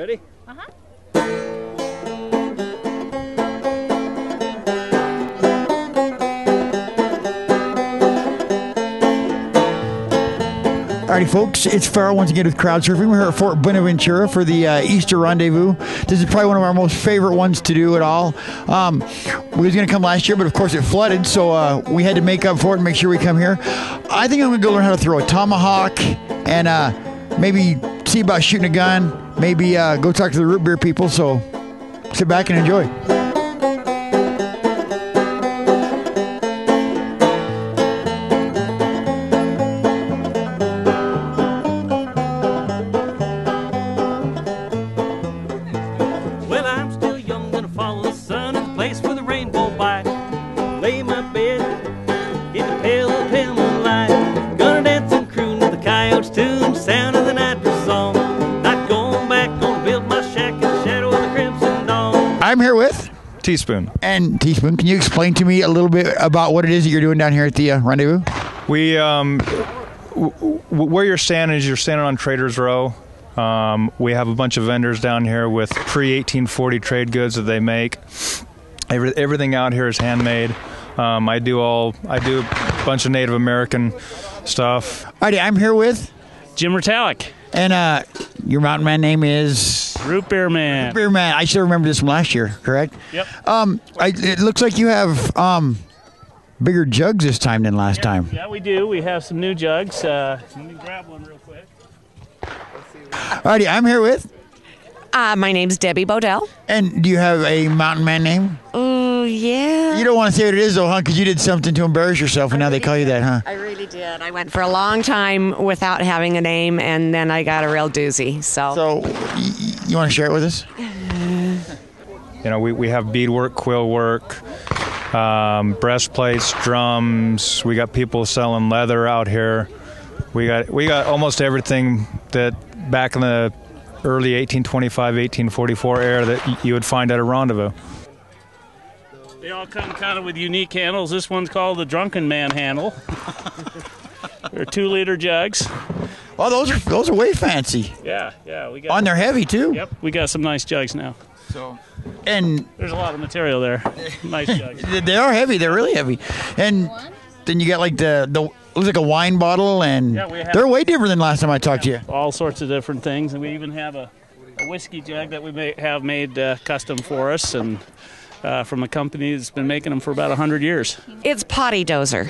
Ready? Uh-huh. Alrighty, folks, it's Farrell once again with Crowd Surfing. We're here at Fort Buenaventura for the Easter Rendezvous. This is probably one of our most favorite ones to do at all. We was going to come last year, but of course it flooded, so we had to make up for it and make sure we come here. I think I'm going to go learn how to throw a tomahawk and maybe see about shooting a gun, maybe go talk to the root beer people, so sit back and enjoy. Well, I'm still young, gonna follow the sun to the place where the rainbow bites. Lay my bed in the pale moonlight. Gonna dance and croon to the coyotes' tune, sound of the night song. Not going back, gonna build my shack in the shadow of the crimson dawn. I'm here with Teaspoon. And Teaspoon, can you explain to me a little bit about what it is that you're doing down here at the Rendezvous? We, where you're standing on Traders Row. We have a bunch of vendors down here with pre-1840 trade goods that they make. Everything out here is handmade. I do a bunch of Native American stuff. Alrighty, I'm here with Jim Retallick. And your mountain man name is Root Beer Man. Root Beer Man. I still remember this from last year, correct? Yep. It looks like you have bigger jugs this time than last time. Yeah, we do. We have some new jugs. Let me grab one real quick. Alrighty, I'm here with. My name's Debbie Bodell. And do you have a mountain man name? Oh, yeah. You don't want to say what it is, though, huh? Because you did something to embarrass yourself, and now they call you that, huh? I really did. I went for a long time without having a name, and then I got a real doozy. So you want to share it with us? You know, we have beadwork, quill work, breastplates, drums. We got people selling leather out here. We got almost everything that back in the early 1825, 1844 era that you would find at a rendezvous. They all come kind of with unique handles. This one's called the Drunken Man handle. They're 2-liter jugs. Oh, those are way fancy. Yeah, we got. And they're heavy too. Yep, we got some nice jugs now. And there's a lot of material there. Nice jugs. They are heavy. They're really heavy. And then you got like the looks like a wine bottle, and they're way different than last time I talked to you. All sorts of different things, and we even have a whiskey jug that we have made custom for us, and from a company that's been making them for about 100 years. It's Potty Dozer.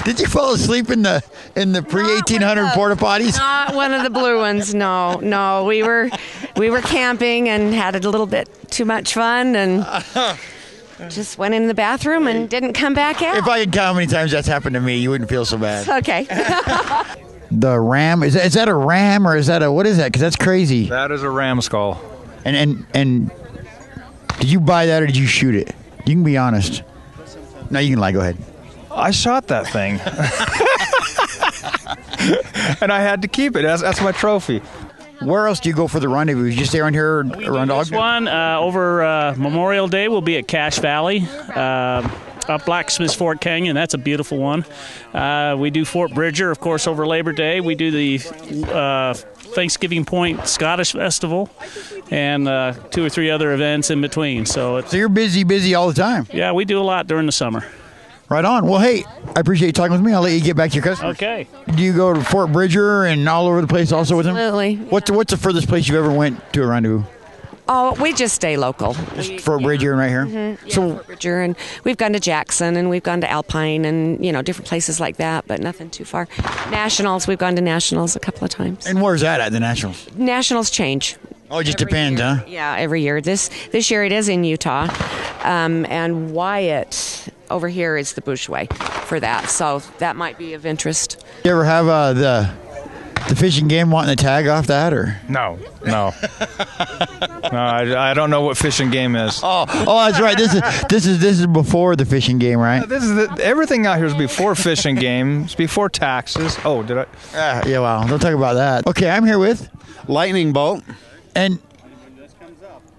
Did you fall asleep in the pre-1800 porta potties? Not one of the blue ones. No. We were camping and had a little bit too much fun and just went in the bathroom and didn't come back out. If I could count how many times that's happened to me, you wouldn't feel so bad. Okay. The ram, is that a ram or is that what is that? Because that's crazy. That is a ram skull. And did you buy that or did you shoot it? You can be honest. No, you can lie. Go ahead. I shot that thing. And I had to keep it. That's my trophy. Where else do you go for the rendezvous? You just stay around here around Ogden? This one over Memorial Day will be at Cache Valley, up Blacksmith's Fort Canyon. That's a beautiful one. We do Fort Bridger, of course, over Labor Day. We do the Thanksgiving Point Scottish Festival and 2 or 3 other events in between. So you're busy all the time. Yeah, we do a lot during the summer. Right on. Well, hey, I appreciate you talking with me. I'll let you get back to your customers. Okay. Do you go to Fort Bridger and all over the place also with them? Absolutely. What's the furthest place you've ever went to a rendezvous? Oh, we just stay local. Just Fort Bridger and right here? Mm-hmm. Yeah, Fort Bridger, and we've gone to Jackson, and we've gone to Alpine, and, different places like that, but nothing too far. Nationals, we've gone to Nationals a couple of times. And where's that at, the Nationals? Nationals change. Oh, it just depends, year. huh? Yeah, every year. This year it is in Utah, and Wyatt over here is the Bushway for that, so that might be of interest. You ever have the fishing game wanting to tag off that, or? No. No, I don't know what fishing game is. Oh, that's right. This is before the fishing game, right? Everything out here is before fishing games, before taxes. Oh, did I? Yeah, well, don't talk about that. Okay, I'm here with Lightning Bolt. And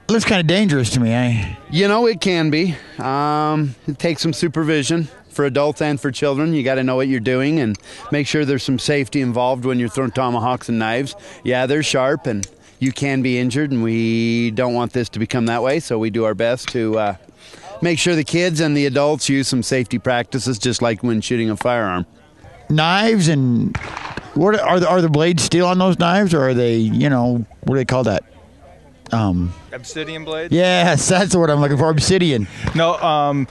it looks kind of dangerous to me, eh? It can be. It takes some supervision for adults and for children. You got to know what you're doing and make sure there's some safety involved when you're throwing tomahawks and knives. Yeah, they're sharp, and you can be injured, and we don't want this to become that way, so we do our best to make sure the kids and the adults use some safety practices, just like when shooting a firearm. Knives and what are the blades steel on those knives, or are they, what do they call that? Obsidian blades? Yes, that's what I'm looking for. Obsidian. No,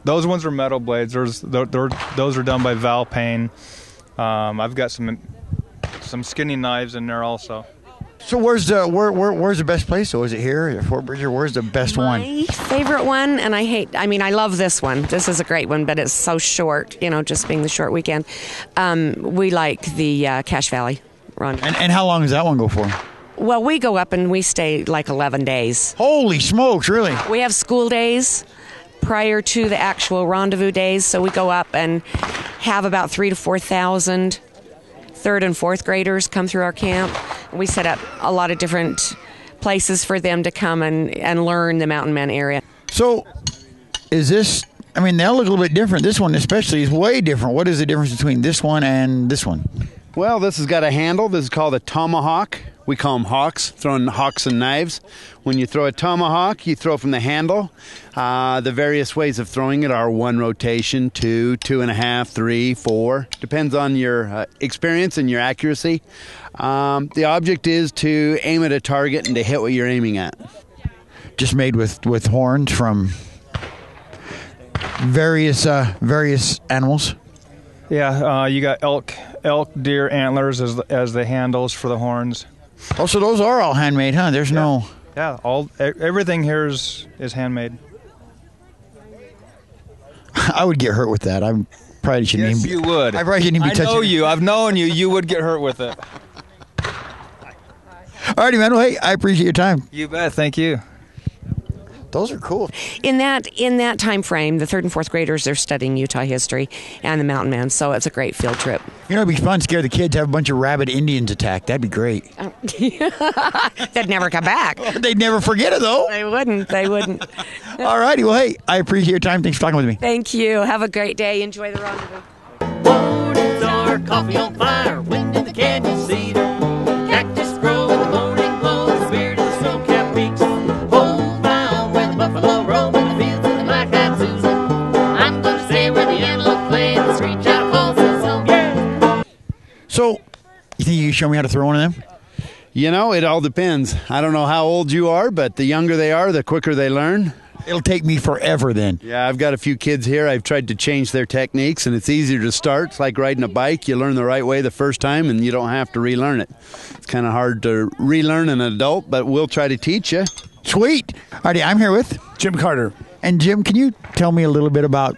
those ones are metal blades. Those are done by Val Payne. I've got some skinny knives in there also. So where's the best place? So is it here at Fort Bridger? Where's the best one? My favorite one, and I love this one. This is a great one, but it's so short, just being the short weekend. We like the Cache Valley run. And how long does that one go for? Well, we go up and we stay like 11 days. Holy smokes, really? We have school days prior to the actual rendezvous days, so we go up and have about 3,000 to 4,000 third and fourth graders come through our camp. We set up a lot of different places for them to come and learn the Mountain Man area. So is this, they all look a little bit different. This one especially is way different. What is the difference between this one and this one? Well, this has got a handle. This is called a tomahawk. We call them hawks, throwing hawks and knives. When you throw a tomahawk, you throw from the handle. The various ways of throwing it are 1 rotation, 2, 2.5, 3, 4. Depends on your experience and your accuracy. The object is to aim at a target and to hit what you're aiming at. Just made with horns from various animals. Yeah, you got elk, deer antlers as the handles for the horns. Oh, so those are all handmade, huh? There's no... Yeah, everything here is handmade. I would get hurt with that. I probably shouldn't even... Yes, you would. I probably shouldn't even be touching... I know you. I've known you. You would get hurt with it. All righty, man. Well, hey, I appreciate your time. You bet. Thank you. Those are cool. In that time frame, the third and fourth graders are studying Utah history and the Mountain Man, so it's a great field trip. It'd be fun to scare the kids, have a bunch of rabid Indians attack. That'd be great. They'd never come back. They'd never forget it, though. They wouldn't. All righty. Well, hey, I appreciate your time. Thanks for talking with me. Thank you. Have a great day. Enjoy the rendezvous. Mornings are coffee on fire, wind in the canyon cedar, cactus grow in the morning glow, the spirit of the snow-capped peaks. Hold down where the buffalo roam in the fields of the black-eyed Susan. I'm gonna stay where the antelope play, the screech out calls the song. Yeah. So, you think you can show me how to throw one of them? It all depends. I don't know how old you are, but the younger they are, the quicker they learn. It'll take me forever then. Yeah, I've got a few kids here. I've tried to change their techniques, and it's easier to start. It's like riding a bike. You learn the right way the first time, and you don't have to relearn it. It's kind of hard to relearn an adult, but we'll try to teach you. Sweet. All righty, I'm here with Jim Carter. And Jim, can you tell me a little bit about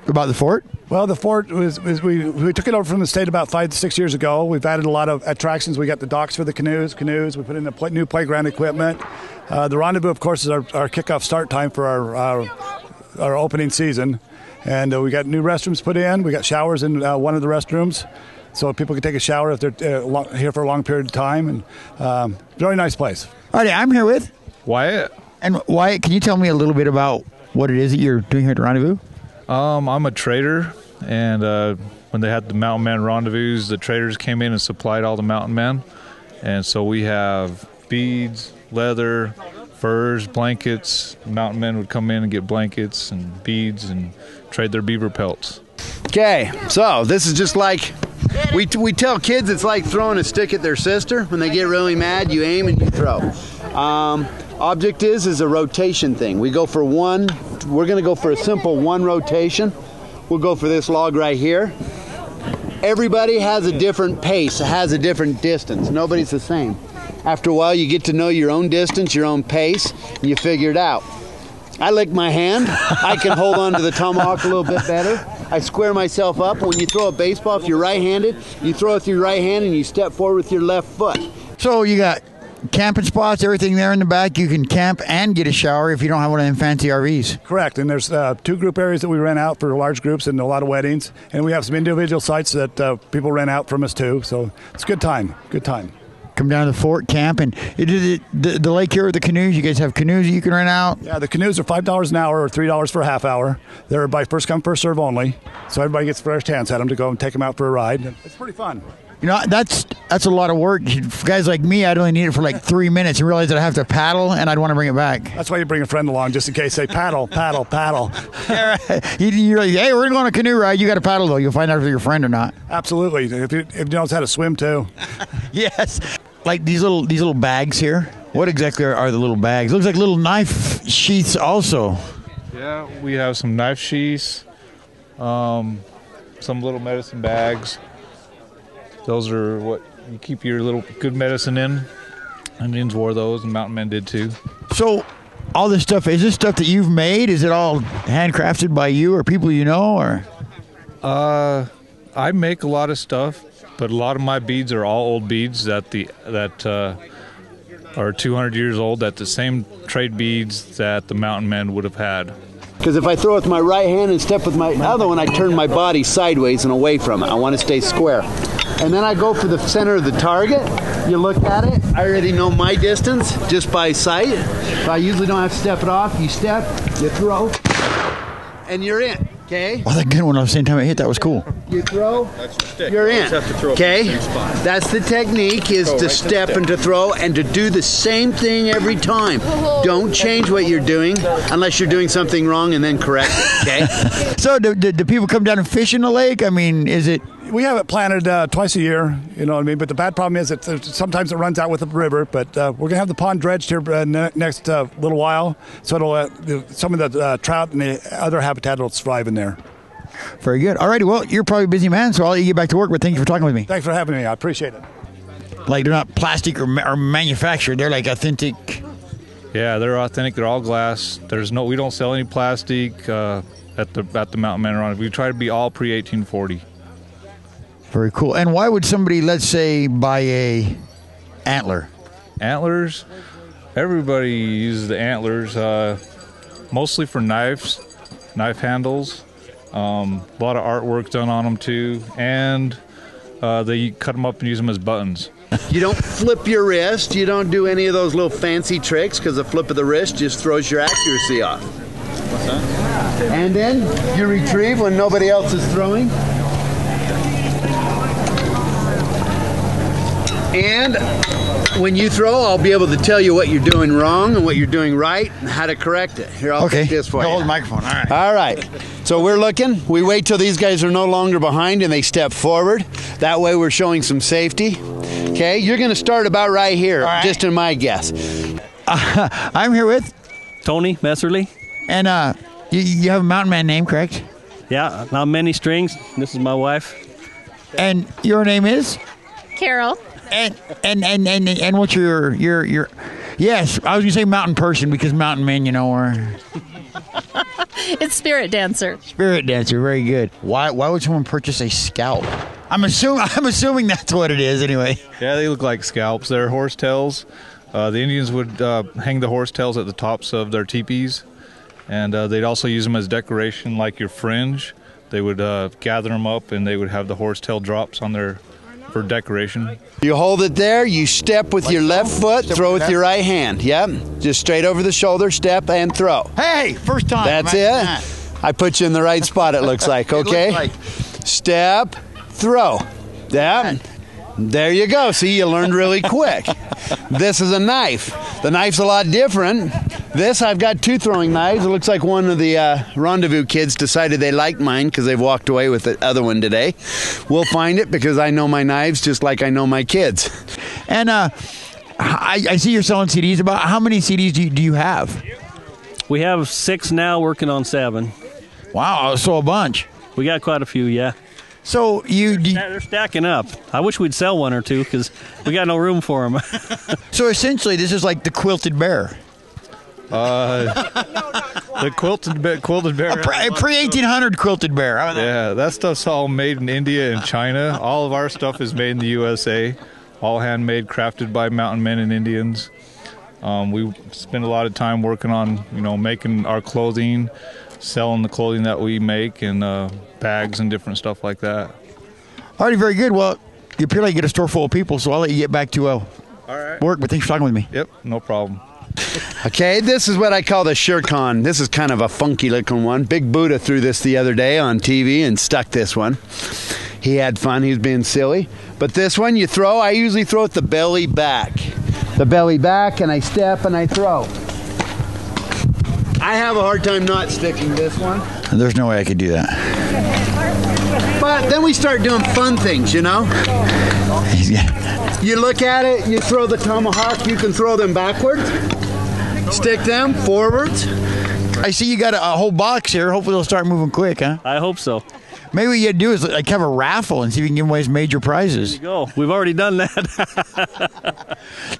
the fort? Well, the fort we took it over from the state about 5 to 6 years ago. We've added a lot of attractions. We got the docks for the canoes. We put in the new playground equipment. The rendezvous, of course, is our kickoff start time for our opening season. And we got new restrooms put in. We got showers in one of the restrooms, so people can take a shower if they're here for a long period of time. And very nice place. All right, I'm here with Wyatt. And Wyatt, can you tell me a little bit about what it is that you're doing here at the rendezvous? I'm a trader, and when they had the Mountain Man rendezvous, the traders came in and supplied all the Mountain Men. And so we have beads, leather, furs, blankets. The Mountain Men would come in and get blankets and beads and trade their beaver pelts. Okay, so this is just like we tell kids it's like throwing a stick at their sister. When they get really mad, you aim and you throw. Object is a rotation thing. We go for one. We're going to go for a simple 1 rotation. We'll go for this log right here. Everybody has a different pace, has a different distance. Nobody's the same. After a while, you get to know your own distance, your own pace, and you figure it out. I lick my hand. I can hold on to the tomahawk a little bit better. I square myself up. When you throw a baseball, if you're right-handed, you throw it with your right hand and you step forward with your left foot. So you got camping spots, everything there in the back. You can camp and get a shower if you don't have one of them fancy RVs. Correct. And there's 2 group areas that we rent out for large groups and a lot of weddings. And we have some individual sites that people rent out from us too. So it's a good time. Good time. Come down to the fort, camp, and the lake here with the canoes. You guys have canoes that you can rent out? Yeah, the canoes are $5 an hour or $3 for a half hour. They're by first come, first serve only. So everybody gets first chance at them to go and take them out for a ride. It's pretty fun. You know, that's a lot of work. For guys like me, I'd only need it for like 3 minutes and realize that I have to paddle and I'd want to bring it back. That's why you bring a friend along, just in case. Say, paddle, paddle, paddle. You're like, hey, we're going to go on a canoe ride. You got to paddle, though. You'll find out if you're your friend or not. Absolutely. If you knows how to swim, too. Yes. Like these little bags here. What exactly are the little bags? Looks like little knife sheaths also. Yeah, we have some knife sheaths, some little medicine bags. Those are what you keep your little good medicine in. Indians wore those, and mountain men did too. So, all this stuff, is this stuff that you've made? Is it all handcrafted by you or people you know? Or I make a lot of stuff, but a lot of my beads are all old beads that are 200 years old. That the same trade beads that the mountain men would have had. Because if I throw with my right hand and step with my other one, I turn my body sideways and away from it. I want to stay square. And then I go for the center of the target. You look at it. I already know my distance just by sight. So I usually don't have to step it off. You step, you throw, and you're in. Okay? Oh, that good one. At the same time it hit, that was cool. You throw, you're in. Okay? That's the technique, is to step and to throw and to do the same thing every time. Don't change what you're doing unless you're doing something wrong and then correct it. Okay? So do people come down and fish in the lake? I mean, is it... We have it planted twice a year, you know what I mean? But the bad problem is that sometimes it runs out with the river. But we're going to have the pond dredged here next little while. So it'll some of the trout and the other habitat will thrive in there. Very good. All righty. Well, you're probably a busy man, so I'll let you get back to work. But thank you for talking with me. Thanks for having me. I appreciate it. Like, they're not plastic or manufactured. They're like authentic. Yeah, they're authentic. They're all glass. We don't sell any plastic at the Mountain Men Rendezvous. We try to be all pre-1840. Very cool. And why would somebody, let's say, buy a antler? Antlers? Everybody uses the antlers, mostly for knives, knife handles. A lot of artwork done on them too, and they cut them up and use them as buttons. You don't flip your wrist. You don't do any of those little fancy tricks, because the flip of the wrist just throws your accuracy off. What's that? And then you retrieve when nobody else is throwing. And when you throw, I'll be able to tell you what you're doing wrong and what you're doing right and how to correct it. Here, I'll take this for you. Hold the microphone. All right. All right. So we're looking. We wait till these guys are no longer behind and they step forward. That way we're showing some safety. Okay, you're going to start about right here, just in my guess. I'm here with Tony Messerly. And you have a mountain man name, correct? Yeah, I'm Many Strings. This is my wife. And your name is? Carol. And what's your yes, I was gonna say mountain person because mountain men, you know, are It's Spirit Dancer. Spirit Dancer, very good. Why would someone purchase a scalp? I'm assuming that's what it is anyway. Yeah, they look like scalps. They're horse tails. The Indians would hang the horse tails at the tops of their teepees, and they'd also use them as decoration, like your fringe. They would gather them up, and they would have the horse tail drops on there for decoration. You hold it there, you step with your left foot, throw with your right hand. Yep, just straight over the shoulder, step and throw. Hey, first time. That's it. I put you in the right spot, it looks like, okay? Step, throw. Yeah. There you go. See, you learned really quick. This is a knife. The knife's a lot different. This, I've got two throwing knives. It looks like one of the Rendezvous kids decided they liked mine because they've walked away with the other one today. We'll find it because I know my knives just like I know my kids. And I see you're selling CDs. About how many CDs do you have? We have 6 now, working on 7. Wow, so a bunch. We got quite a few, yeah. So they're stacking up. I wish we'd sell one or two because we got no room for them. So essentially, this is like the quilted bear. The quilted bear. A pre-1800 quilted bear. Yeah, that stuff's all made in India and China. All of our stuff is made in the USA. All handmade, crafted by mountain men and Indians. We spend a lot of time working on, making our clothing, selling the clothing that we make, and bags and different stuff like that. All right, very good. Well, you appear like you get a store full of people, so I'll let you get back to work, but thanks for talking with me. Yep, no problem. Okay, this is what I call the Shirkan. This is kind of a funky looking one. Big Buddha threw this the other day on TV and stuck this one. he had fun. He was being silly. But this one, you throw. I usually throw it the belly back. The belly back, and I step and I throw. I have a hard time not sticking this one. There's no way I could do that. But then we start doing fun things, you know? You look at it, you throw the tomahawk, you can throw them backwards, stick them forwards. I see you got a whole box here. Hopefully they'll start moving quick, huh? I hope so. Maybe what you do is like have a raffle and see if you can give away some major prizes. There you go. We've already done that.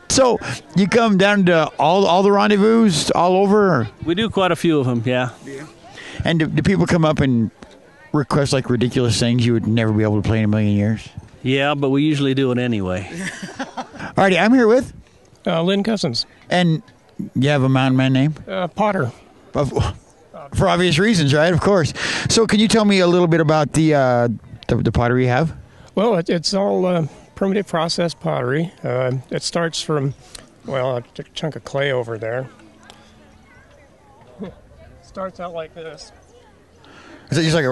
So you come down to all the rendezvous all over? Or? We do quite a few of them, yeah. And do people come up and request like ridiculous things you would never be able to play in a million years? Yeah, but we usually do it anyway. Alrighty, I'm here with Lynn Cousins. And you have a mountain man name? Potter. For obvious reasons, right? Of course. So can you tell me a little bit about the pottery you have? Well, it's all primitive process pottery. It starts from, well, a chunk of clay over there. Starts out like this. Is it just like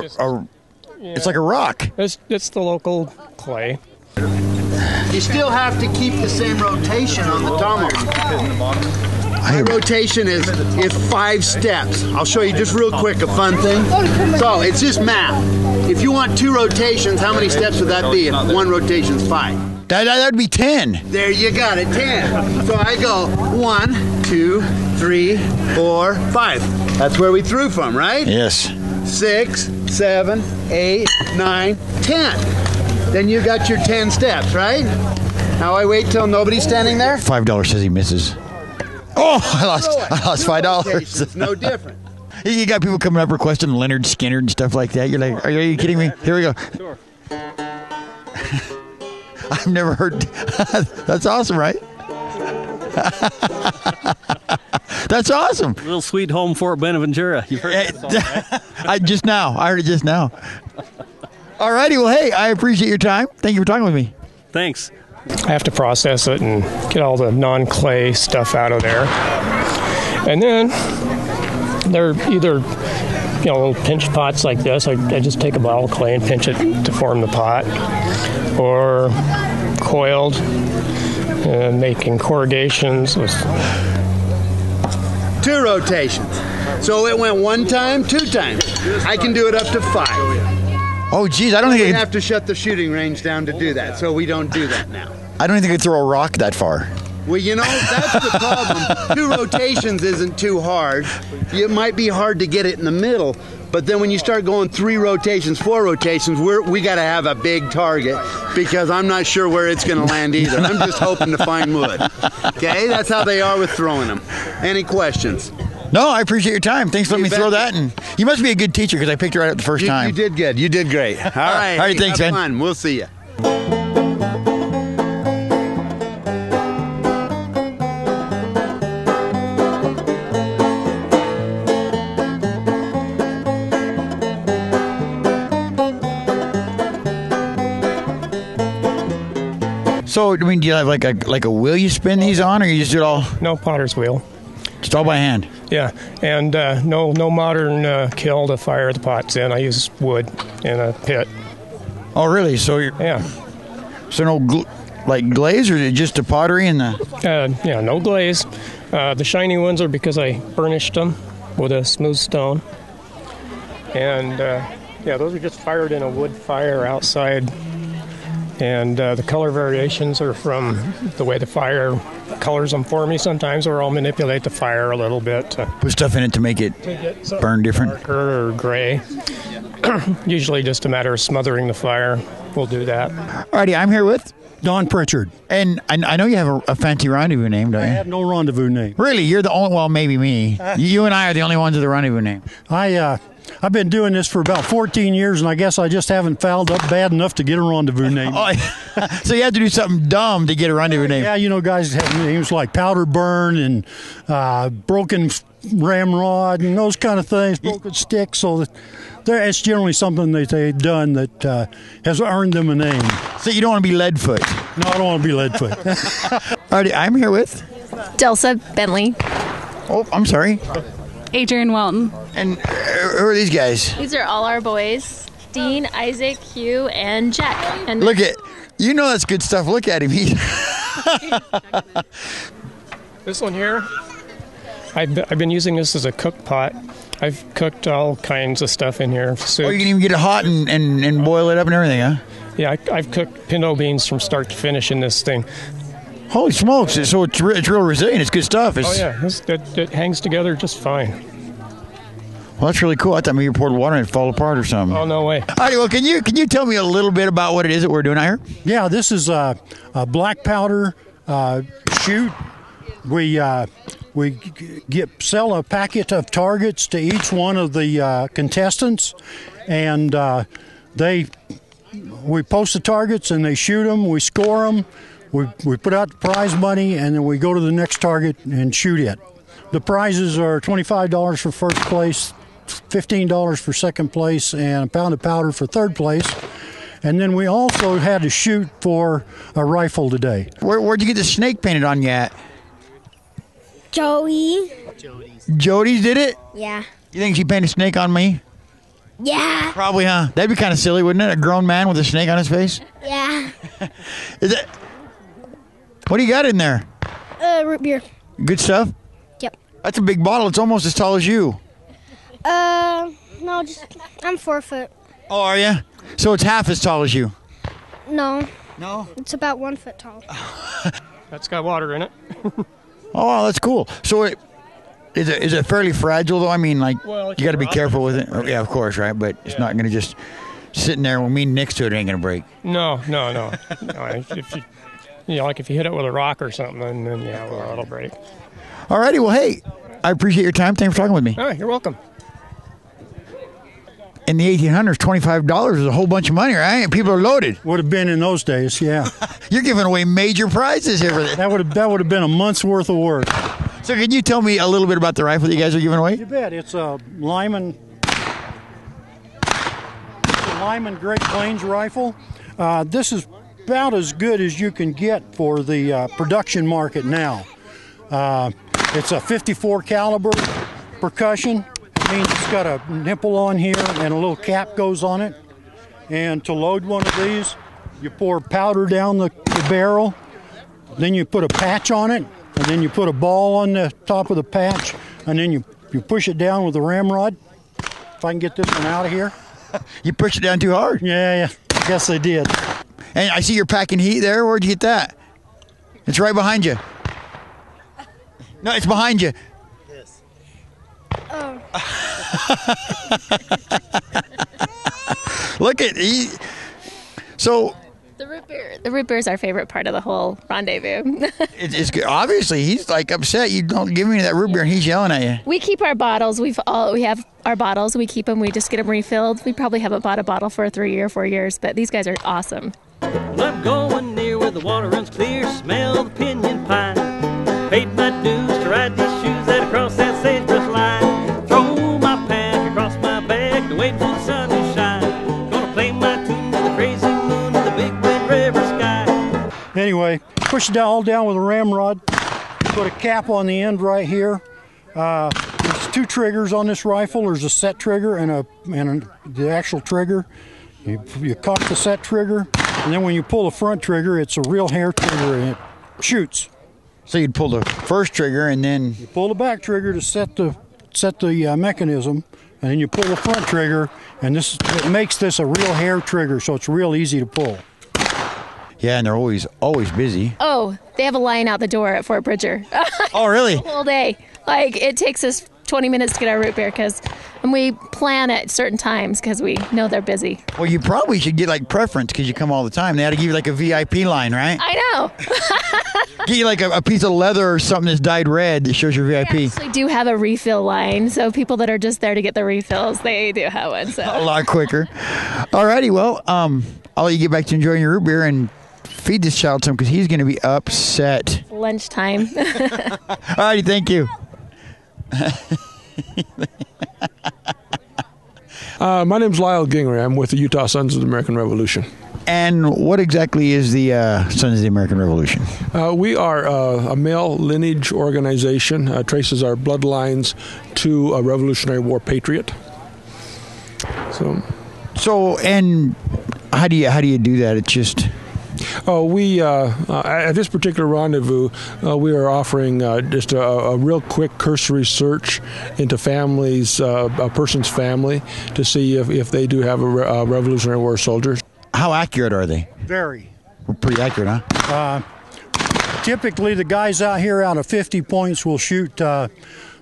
it's like a rock? It's the local clay. You still have to keep the same rotation on the tomahawk. My rotation is 5 steps. I'll show you just real quick a fun thing. So it's just math. If you want 2 rotations, how many steps would that be if 1 rotation's 5? That'd be 10. There you got it, 10. So I go 1, 2, 3, 4, 5. That's where we threw from, right? Yes. 6, 7, 8, 9, 10. Then you got your 10 steps, right? Now I wait till nobody's standing there. $5 says he misses. Oh, I lost $5. It's no different. You got people coming up requesting Leonard Skinner and stuff like that. You're like, are you kidding me? Here we go. Sure. I've never heard. That's awesome, right? That's awesome. Little sweet home Fort Benaventura. You've heard that song, right? I heard it just now. All righty. Well, hey, I appreciate your time. Thank you for talking with me. Thanks. I have to process it and get all the non-clay stuff out of there. And then they're either, little pinch pots like this. I just take a bottle of clay and pinch it to form the pot. Or coiled and making corrugations with 2 rotations. So it went 1 time, 2 times. I can do it up to 5. Oh, geez, I don't think I have to shut the shooting range down to do that, so we don't do that now. I don't think I could throw a rock that far. Well, that's the problem. 2 rotations isn't too hard. It might be hard to get it in the middle, but then when you start going 3 rotations, 4 rotations, we got to have a big target because I'm not sure where it's going to land either. I'm just hoping to find wood. Okay, that's how they are with throwing them. Any questions? No, I appreciate your time. Thanks for letting me throw that. And you must be a good teacher because I picked her right up the first time. You did good. You did great. All right. All right, thanks, have man. Fun. We'll see you. So, do you have like a wheel you spin these on, or you just do it all? no potter's wheel. Just all by hand. Yeah, and no modern kiln to fire the pots in. I use wood in a pit. Oh, really? So So no glaze, or is it just the pottery and the? No glaze. The shiny ones are because I burnished them with a smooth stone. And those are just fired in a wood fire outside. And the color variations are from the way the fire colors them for me sometimes, or I'll manipulate the fire a little bit to put stuff in it to make it burn different, darker or gray. Usually just a matter of smothering the fire. We'll do that. Alrighty, I'm here with Don Pritchard. And I know you have a fancy rendezvous name, don't you? I have no rendezvous name. Really? You're the only, well, maybe me. You and I are the only ones with a rendezvous name. I've been doing this for about 14 years, and I guess I just haven't fouled up bad enough to get a rendezvous name. So you have to do something dumb to get a rendezvous name. Yeah, guys have names like Powder Burn and Broken Ramrod and those kind of things, Broken Stick. So it's generally something that they've done that has earned them a name. So you don't want to be Leadfoot? No, I don't want to be Leadfoot. Alrighty, I'm here with Delsa Bentley. Oh, I'm sorry. Adrian Welton. And who are these guys? These are all our boys. Dean, Isaac, Hugh, and Jack. And Look at, you know that's good stuff. Look at him. This one here, I've been using this as a cook pot. I've cooked all kinds of stuff in here. Soups. Oh, you can even get it hot and boil it up and everything, huh? Yeah, I've cooked pinto beans from start to finish in this thing. Holy smokes! So it's real resilient. It's good stuff. Oh yeah, it hangs together just fine. Well, that's really cool. I thought maybe you poured water and it'd fall apart or something. Oh, no way. All right, well, can you tell me a little bit about what it is that we're doing out here? Yeah, this is a black powder shoot. We sell a packet of targets to each one of the contestants, and we post the targets and they shoot them. We score them. We put out the prize money, and then we go to the next target and shoot it. The prizes are $25 for first place, $15 for second place, and a pound of powder for third place. And then we also had to shoot for a rifle today. Where'd you get the snake painted on you at? Joey. Jody's did it? Yeah. You think she painted a snake on me? Yeah. Probably, huh? That'd be kind of silly, wouldn't it? A grown man with a snake on his face? Yeah. Is it? What do you got in there? Root beer. Good stuff? Yep. That's a big bottle. It's almost as tall as you. No, I'm 4 foot. Oh, are you? So it's half as tall as you? No. No? It's about 1 foot tall. That's got water in it. Oh, wow, that's cool. So is it fairly fragile, though? I mean, like, Well, you got to be careful with it. Oh, yeah, of course, right? But it's not going to just sitting there with me next to it ain't going to break. No. If you hit it with a rock or something, then yeah, well, it'll break. All righty, well, hey, I appreciate your time. Thanks for talking with me. Oh, you're welcome. In the 1800s, $25 was a whole bunch of money, right? And people are loaded. Would have been in those days, yeah. You're giving away major prizes here for this. That would have been a month's worth of work. So can you tell me a little bit about the rifle that you guys are giving away? You bet. It's a Lyman Great Plains rifle. This is about as good as you can get for the production market now. It's a 54 caliber percussion. It means it's got a nipple on here and a little cap goes on it. And to load one of these, you pour powder down the barrel, then you put a patch on it, and then you put a ball on the top of the patch, and then you push it down with a ramrod. If I can get this one out of here. You pushed it down too hard. Yeah, I guess I did. And I see you're packing heat there. Where'd you get that? It's right behind you. No, it's behind you. Yes. Oh. Look at so. The root beer is our favorite part of the whole rendezvous. It's good. Obviously he's like upset. You don't give me that root beer, and he's yelling at you. We keep our bottles. We have our bottles. We keep them. We just get them refilled. We probably haven't bought a bottle for 3 or 4 years, but these guys are awesome. Well, I'm going near where the water runs clear. Smell the pinyon pine. Paid my dues to ride these shoes that across that sagebrush line. Throw my pack across my back and wait for the sun to shine. Gonna play my tune to the crazy moon of the big red river sky. Anyway, push it all down with a ramrod. Put a cap on the end right here. There's 2 triggers on this rifle. There's a set trigger and the actual trigger. You cock the set trigger, and then when you pull the front trigger, it's a real hair trigger, and it shoots. So you'd pull the first trigger, and then you pull the back trigger to set the mechanism, and then you pull the front trigger, and it makes this a real hair trigger, so it's real easy to pull. Yeah, and they're always busy. Oh, they have a line out the door at Fort Bridger. Oh, really? The whole day. Like, it takes us 20 minutes to get our root beer, and we plan at certain times because we know they're busy. Well, you probably should get like preference because you come all the time. They had to give you like a VIP line, right? I know. Get you like a piece of leather or something that's dyed red that shows your VIP. We actually do have a refill line, so people that are just there to get the refills, they do have one. So a lot quicker. Alrighty, well, I'll let you get back to enjoying your root beer and feed this child some because he's going to be upset. Lunchtime. Alrighty, thank you. My name's Lyle Gingrey. I'm with the Utah Sons of the American Revolution. And what exactly is the Sons of the American Revolution? We are a male lineage organization, traces our bloodlines to a Revolutionary War patriot. So, and how do you do that? It's just. Oh, we at this particular rendezvous, we are offering just a real quick cursory search into families, a person's family, to see if they do have a Revolutionary War soldiers. How accurate are they? Very. Pretty accurate, huh? Typically, the guys out here out of 50 points will shoot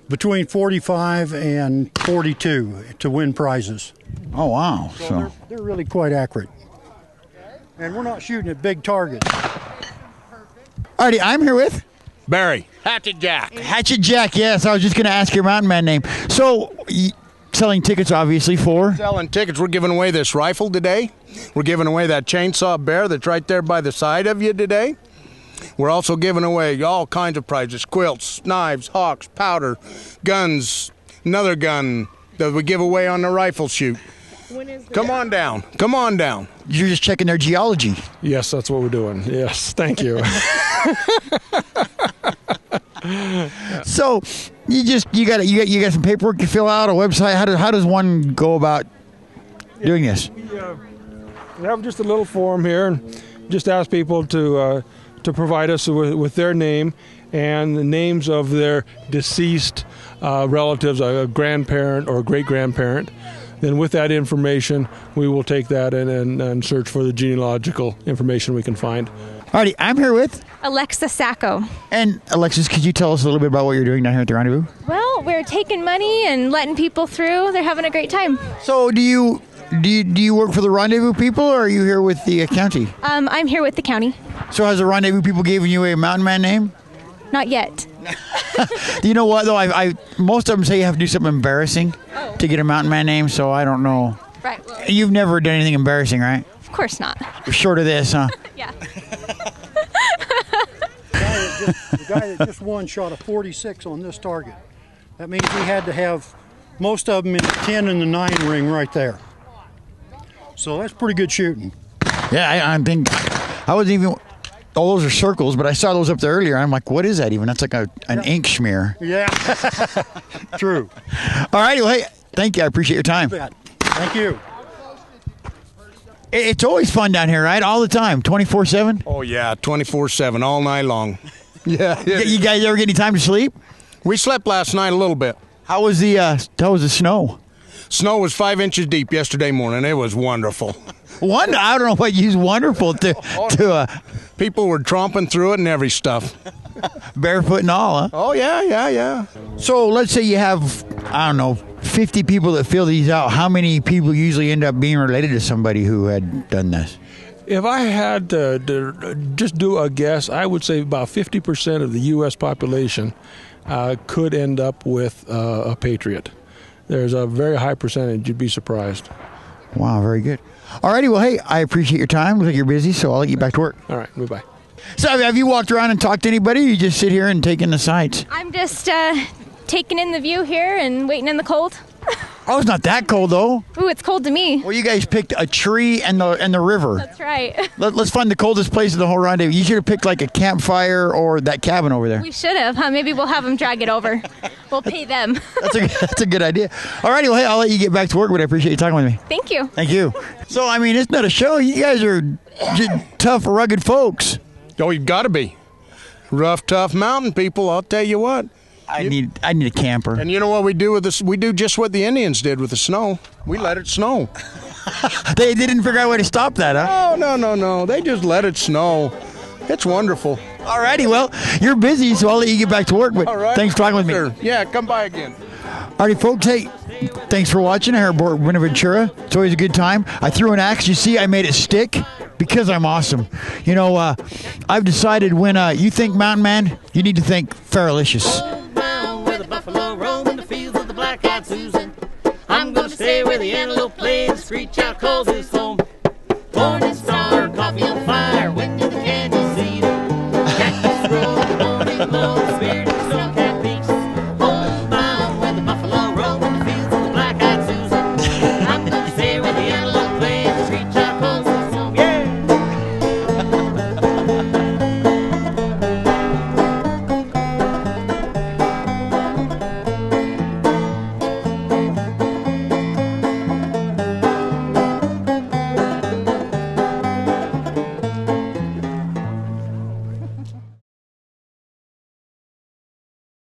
between 45 and 42 to win prizes. Oh, wow. So they're really quite accurate. And we're not shooting at big targets. Alrighty, I'm here with Barry. Hatchet Jack. Hatchet Jack, yes. I was just going to ask your mountain man name. So, selling tickets, obviously, for? Selling tickets. We're giving away this rifle today. We're giving away that chainsaw bear that's right there by the side of you today. We're also giving away all kinds of prizes: quilts, knives, hawks, powder, guns, another gun that we give away on the rifle shoot. Come on down. Come on down. You're just checking their geology. Yes, that's what we're doing. Yes, thank you. So you got some paperwork you fill out, a website. How does one go about doing this? We have just a little form here, and just ask people to provide us with their name and the names of their deceased relatives, a grandparent or a great-grandparent. Then with that information, we will take that and search for the genealogical information we can find. Alrighty, I'm here with Alexa Sacco. And Alexis, could you tell us a little bit about what you're doing down here at the rendezvous? Well, we're taking money and letting people through. They're having a great time. So do you work for the rendezvous people, or are you here with the county? I'm here with the county. So has the rendezvous people given you a mountain man name? Not yet. You know what, though? I most of them say you have to do something embarrassing to get a mountain man name, so I don't know. Right. Well, You've never done anything embarrassing, right? of course not. Short of this, huh? Yeah. The guy that just won shot a 46 on this target. That means he had to have most of them in the 10 and the 9 ring right there. So that's pretty good shooting. Yeah, I think I wasn't even. Oh, those are circles, but I saw those up there earlier. I'm like, what is that even? That's like an ink smear. Yeah, true. All righty, well, hey, thank you. I appreciate your time. Thank you. It's always fun down here, right? All the time, 24/7. Oh yeah, 24/7, all night long. Yeah. You guys ever get any time to sleep? We slept last night a little bit. How was the snow? Snow was 5 inches deep yesterday morning. It was wonderful. I don't know what you use wonderful to. People were tromping through it and every stuff. Barefoot and all, huh? Oh yeah. So let's say you have, I don't know, 50 people that fill these out. How many people usually end up being related to somebody who had done this? If I had to just do a guess, I would say about 50% of the U.S. population could end up with a Patriot. There's a very high percentage. You'd be surprised. Wow, very good. All righty, well, hey, I appreciate your time. Looks like you're busy, so I'll let you back to work. All right, bye-bye. So have you walked around and talked to anybody, or you just sit here and take in the sights? I'm just taking in the view here and waiting in the cold. Oh, it's not that cold, though. Ooh, it's cold to me. Well, you guys picked a tree and the river. That's right. Let's find the coldest place in the whole rendezvous. You should have picked like a campfire or that cabin over there. We should have, huh? Maybe we'll have them drag it over. We'll pay them. That's a good idea. All righty, well, hey, I'll let you get back to work, but I appreciate you talking with me. Thank you. Thank you. So, I mean, it's not a show. You guys are tough, rugged folks. Oh, you've got to be. Rough, tough mountain people, I'll tell you what. I need a camper. And you know what we do with this? We do just what the Indians did with the snow. We let it snow. They didn't figure out a way to stop that, huh? Oh, no. They just let it snow. It's wonderful. All righty, well, you're busy, so I'll let you get back to work, but thanks for talking with me. Sure. Yeah, come by again. All righty, folks, hey, thanks for watching Airport Buenaventura. It's always a good time. I threw an axe. You see, I made it stick because I'm awesome. You know, I've decided when you think Mountain Man, you need to think Farrellicious. I'm gonna stay where the antelope play and screech out calls his home. Born his